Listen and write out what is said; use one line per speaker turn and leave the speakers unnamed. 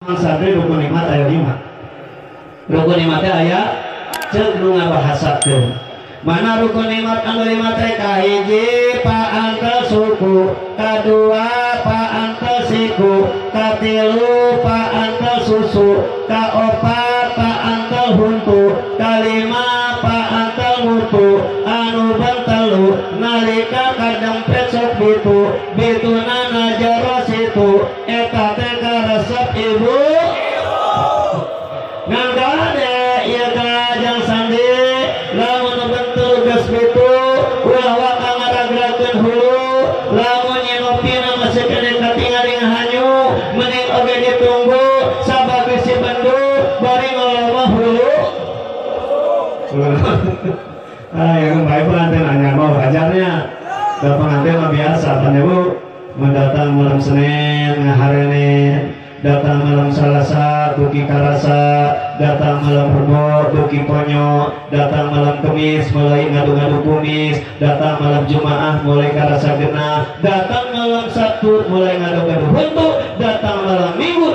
Sampai rukun nikmat aya 5. Rukun nikmat aya ceuk nu ngabahasakeun. Mana rukun nikmat anu 5 teh? Kahiji paantel suku, kadua paantel siku, katilu paantel susu, kaopat paantel huntu, kalima paantel mutu, anu bentelu nalika kadempet sok bituna najaros itu eta teh karesep ibu ngangkade ieu kajang sandi lamun bentul geus bitu ulah waka ngaragrakeun hulu lamun nyinopina masih kene katingali ngahanyu mending oge ditunggu sabab si bendu bari ngolomah hulu. Yang baik pengantin hanya mau ajarnya dan pengantin mah biasa kan ibu mendatang malam Senin ngaharenin, datang malam Selasa duki karasa, datang malam Rebo duki ponyo, datang malam Kemis mulai ngadu-ngadu kumis, datang malam Jumaah mulai karasa genah, datang malam Sabtu mulai ngadu-ngadu huntu, datang malam Minggu